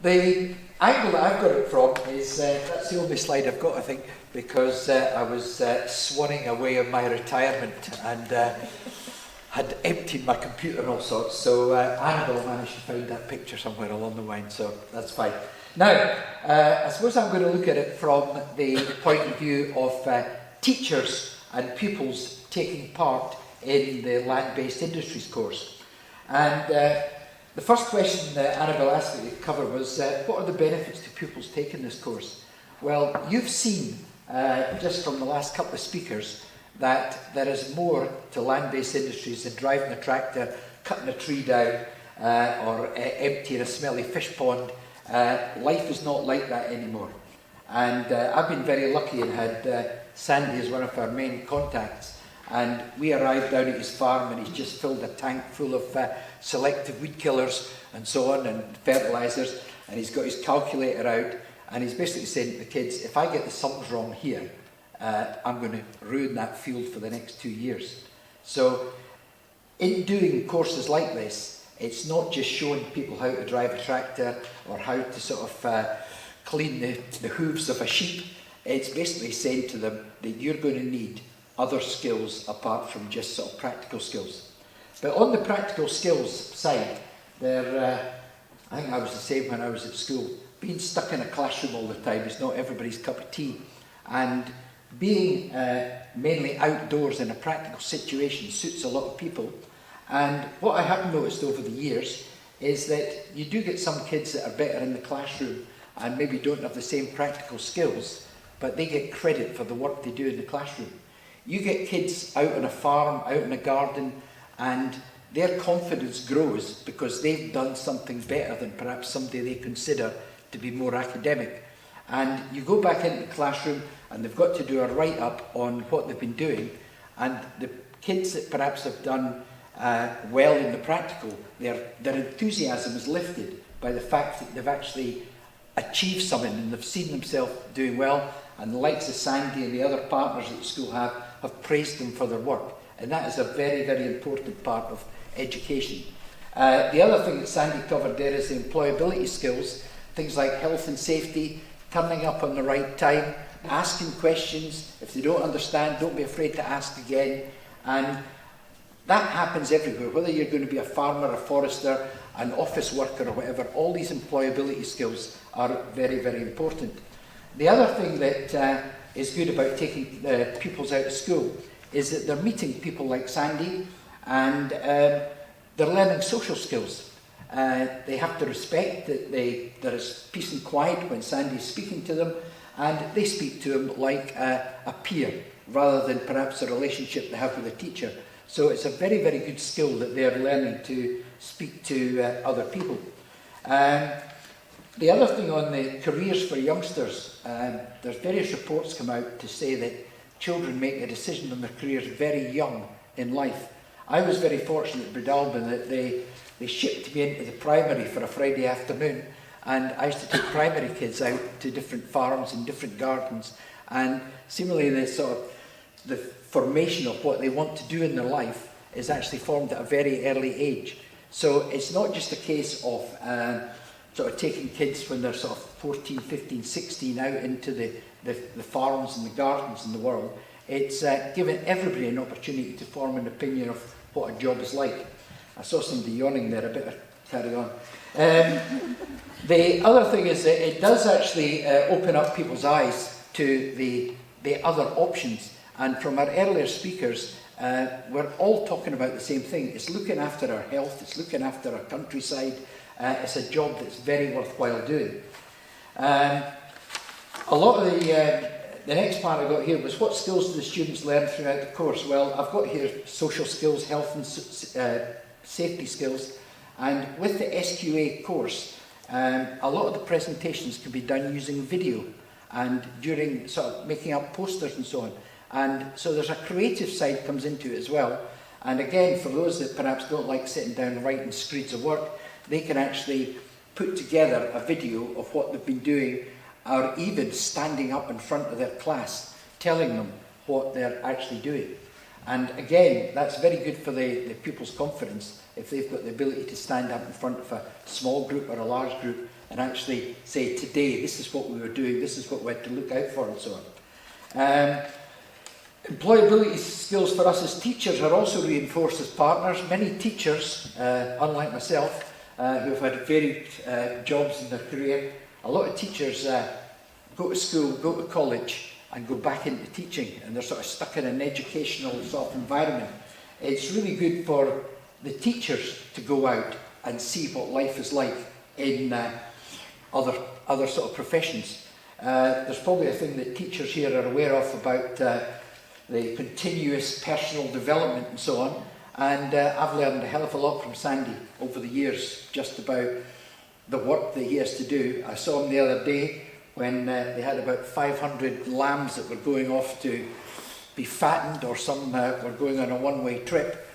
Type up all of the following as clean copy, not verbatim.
The angle that I've got it from is, that's the only slide I've got, I think, because I was swanning away on my retirement and had emptied my computer and all sorts, so Annabelle managed to find that picture somewhere along the line, so that's fine. Now, I suppose I'm going to look at it from the point of view of teachers and pupils taking part in the land-based industries course. And the first question that Annabelle asked me to cover was, what are the benefits to pupils taking this course? Well, you've seen, just from the last couple of speakers, that there is more to land-based industries than driving a tractor, cutting a tree down, or emptying a smelly fish pond. Life is not like that anymore. And I've been very lucky and had Sandy as one of our main contacts. And we arrived down at his farm and he's just filled a tank full of selective weed killers and so on, and fertilisers, and he's got his calculator out, and he's basically saying to the kids, if I get the sums wrong here, I'm going to ruin that field for the next 2 years. So in doing courses like this, it's not just showing people how to drive a tractor or how to sort of clean the hooves of a sheep. It's basically saying to them that you're going to need other skills apart from just sort of practical skills. But on the practical skills side, I think I was the same when I was at school. Being stuck in a classroom all the time is not everybody's cup of tea. And being mainly outdoors in a practical situation suits a lot of people. And what I have noticed over the years is that you do get some kids that are better in the classroom and maybe don't have the same practical skills, but they get credit for the work they do in the classroom. You get kids out on a farm, out in a garden, and their confidence grows because they've done something better than perhaps somebody they consider to be more academic. And you go back into the classroom and they've got to do a write-up on what they've been doing, and the kids that perhaps have done well in the practical, their enthusiasm is lifted by the fact that they've actually achieved something and they've seen themselves doing well, and the likes of Sandy and the other partners that the school have praised them for their work. And that is a very, very important part of education. The other thing that Sandy covered there is the employability skills, things like health and safety, turning up on the right time, asking questions. If they don't understand, don't be afraid to ask again. And that happens everywhere, whether you're going to be a farmer, a forester, an office worker or whatever. All these employability skills are very, very important. The other thing that is good about taking pupils out of school is that they're meeting people like Sandy, and they're learning social skills. They have to respect that there is peace and quiet when Sandy's speaking to them, and they speak to him like a peer rather than perhaps a relationship they have with a teacher. So it's a very, very good skill that they're learning to speak to other people. The other thing on the careers for youngsters, there's various reports come out to say that children make a decision on their careers very young in life. I was very fortunate at Breadalbane that they shipped me into the primary for a Friday afternoon, and I used to take primary kids out to different farms and different gardens, and similarly the formation of what they want to do in their life is actually formed at a very early age. So it's not just a case of sort of taking kids when they're sort of 14, 15, 16 out into the farms and the gardens in the world. It's giving everybody an opportunity to form an opinion of what a job is like. I saw somebody yawning there, I better carry on. The other thing is that it does actually open up people's eyes to the other options. And from our earlier speakers, we're all talking about the same thing. It's looking after our health, it's looking after our countryside. It's a job that's very worthwhile doing. A lot of the next part I got here was what skills do the students learn throughout the course? Well, I've got here social skills, health and safety skills. And with the SQA course, a lot of the presentations can be done using video and during sort of making up posters and so on. And so there's a creative side comes into it as well. And again, for those that perhaps don't like sitting down and writing screeds of work, they can actually put together a video of what they've been doing, or even standing up in front of their class, telling them what they're actually doing. And again, that's very good for the pupils' confidence if they've got the ability to stand up in front of a small group or a large group and actually say, today, this is what we were doing, this is what we had to look out for, and so on. Employability skills for us as teachers are also reinforced as partners. Many teachers, unlike myself, who have had varied jobs in their career, a lot of teachers go to school, go to college, and go back into teaching, and they're sort of stuck in an educational sort of environment. It's really good for the teachers to go out and see what life is like in other sort of professions. There's probably a thing that teachers here are aware of about the continuous personal development and so on, and I've learned a hell of a lot from Sandy over the years just about the work that he has to do. I saw him the other day when they had about 500 lambs that were going off to be fattened, or some were going on a one-way trip.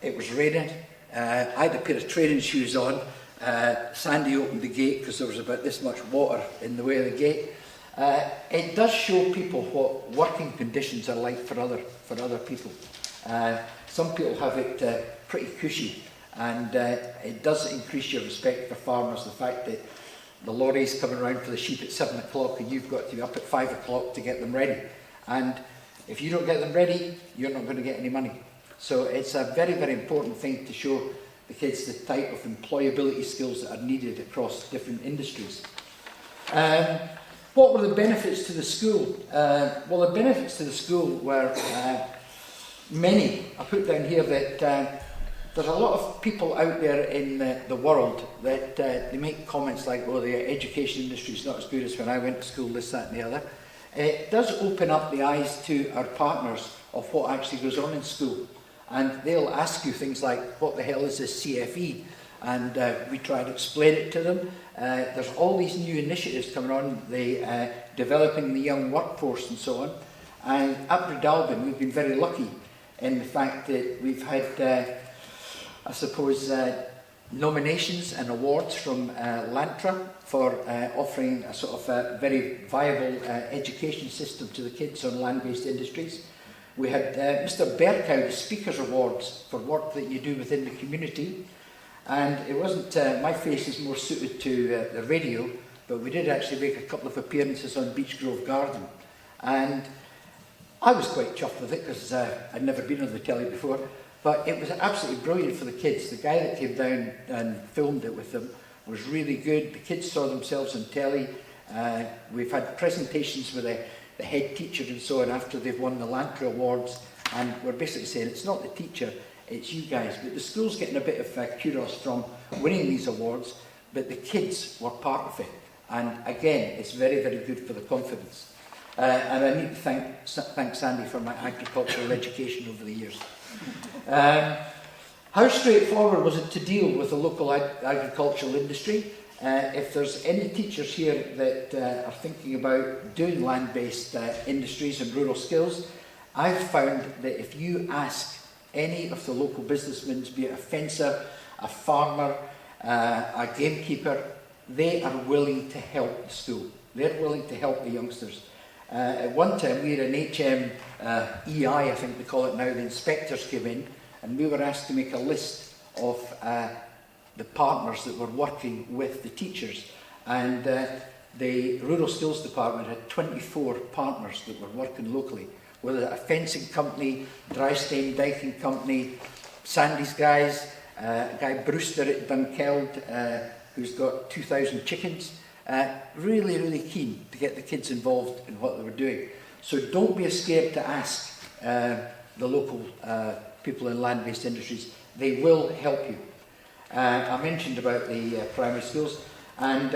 It was raining. I had a pair of training shoes on. Sandy opened the gate because there was about this much water in the way of the gate. It does show people what working conditions are like for other people. Some people have it pretty cushy, and it does increase your respect for farmers, the fact that the lorry's coming around for the sheep at 7 o'clock and you've got to be up at 5 o'clock to get them ready. And if you don't get them ready, you're not going to get any money. So it's a very, very important thing to show the kids the type of employability skills that are needed across different industries. What were the benefits to the school? Well, the benefits to the school were many. I put down here that there's a lot of people out there in the world that they make comments like, oh, the education industry is not as good as when I went to school, this, that and the other. It does open up the eyes to our partners of what actually goes on in school. And they'll ask you things like, what the hell is this CFE? And we try to explain it to them. There's all these new initiatives coming on, developing the young workforce and so on. And at Breadalbane, we've been very lucky in the fact that we've had, I suppose, nominations and awards from Lantra for offering a sort of very viable education system to the kids on land-based industries. We had Mr. Berkow, the Speakers Awards for work that you do within the community. And it wasn't, my face is more suited to the radio, but we did actually make a couple of appearances on Beach Grove Garden. And I was quite chuffed with it because I'd never been on the telly before. But it was absolutely brilliant for the kids. The guy that came down and filmed it with them was really good. The kids saw themselves on telly. We've had presentations with the head teacher and so on after they've won the Lantra Awards. And we're basically saying it's not the teacher, it's you guys. But the school's getting a bit of kudos from winning these awards, but the kids were part of it. And again, it's very, very good for the confidence. And I need to thank Sandy for my agricultural education over the years. How straightforward was it to deal with the local agricultural industry? If there's any teachers here that are thinking about doing land-based industries and rural skills, I've found that if you ask any of the local businessmen, be it a fencer, a farmer, a gamekeeper, they are willing to help the school. They're willing to help the youngsters. At one time we had an HM EI, I think they call it now, the inspectors came in, and we were asked to make a list of the partners that were working with the teachers. And the Rural Skills Department had 24 partners that were working locally, whether a fencing company, dry stain diking company, Sandy's guys, a guy Brewster at Dunkeld, who's got 2,000 chickens. Really, really keen to get the kids involved in what they were doing. So don't be scared to ask the local people in land-based industries. They will help you. I mentioned about the primary schools, and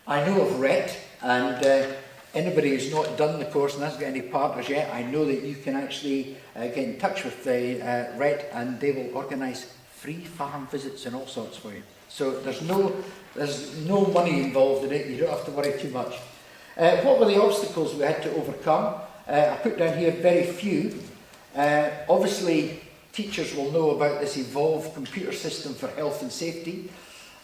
I know of RET, and anybody who's not done the course and hasn't got any partners yet, I know that you can actually get in touch with the RET, and they will organise free farm visits and all sorts for you. So there's no money involved in it, you don't have to worry too much. What were the obstacles we had to overcome? I put down here very few. Obviously, teachers will know about this evolved computer system for health and safety.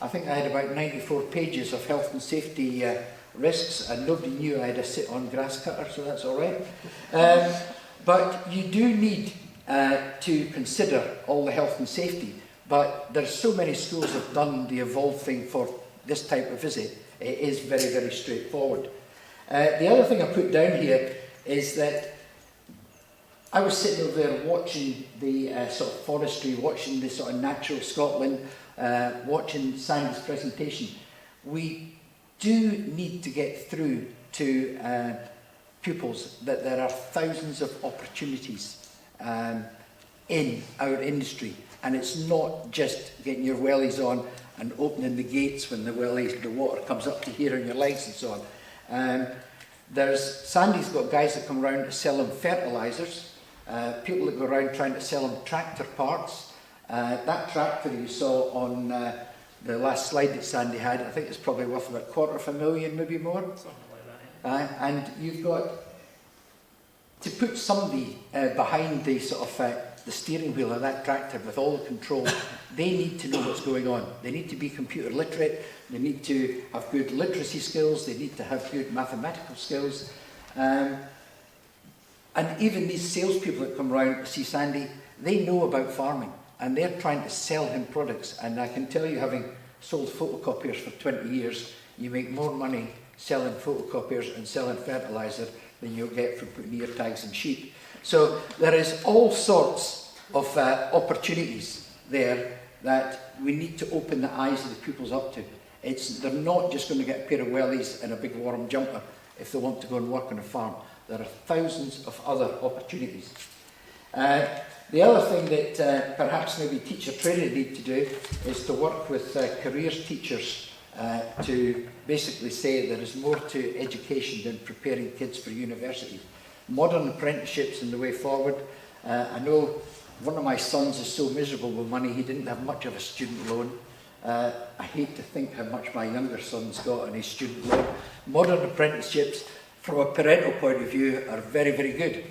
I think I had about 94 pages of health and safety risks, and nobody knew I had a sit-on grass cutter, so that's all right. But you do need to consider all the health and safety. But there's so many schools have done the evolved thing for this type of visit. It is very, very straightforward. The other thing I put down here is that I was sitting over there watching the sort of forestry, watching the sort of natural Scotland, watching Sandy's presentation. We do need to get through to pupils that there are thousands of opportunities in our industry, and it's not just getting your wellies on and opening the gates when the water comes up to here on your legs and so on. Sandy's got guys that come around to sell them fertilisers, people that go around trying to sell them tractor parts. That tractor you saw on the last slide that Sandy had, I think it's probably worth about $250,000, maybe more. Something like that. And you've got to put somebody behind the sort of the steering wheel of that tractor with all the control. They need to know what's going on. They need to be computer literate. They need to have good literacy skills. They need to have good mathematical skills. And even these salespeople that come around to see Sandy, they know about farming and they're trying to sell him products. And I can tell you, having sold photocopiers for 20 years, you make more money selling photocopiers and selling fertiliser than you'll get from putting ear tags in sheep. So there is all sorts of opportunities there that we need to open the eyes of the pupils up to. They're not just going to get a pair of wellies and a big warm jumper if they want to go and work on a farm. There are thousands of other opportunities. The other thing that perhaps maybe teacher training need to do is to work with careers teachers to basically say there is more to education than preparing kids for university. Modern apprenticeships in the way forward. I know one of my sons is so miserable with money, he didn't have much of a student loan. I hate to think how much my younger son's got on his student loan. Modern apprenticeships, from a parental point of view, are very, very good.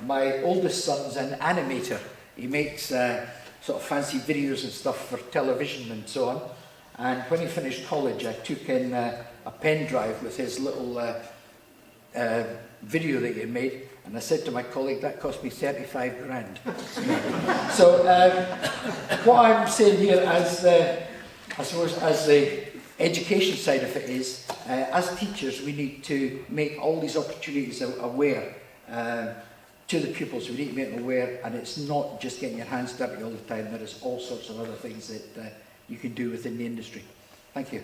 My oldest son's an animator. He makes sort of fancy videos and stuff for television and so on. And when he finished college, I took in a pen drive with his little video that he had made, and I said to my colleague, that cost me 35 grand. So what I'm saying here, as I suppose, as the education side of it is, as teachers, we need to make all these opportunities aware to the pupils. We need to make them aware, and it's not just getting your hands dirty all the time. There is all sorts of other things that you can do within the industry. Thank you.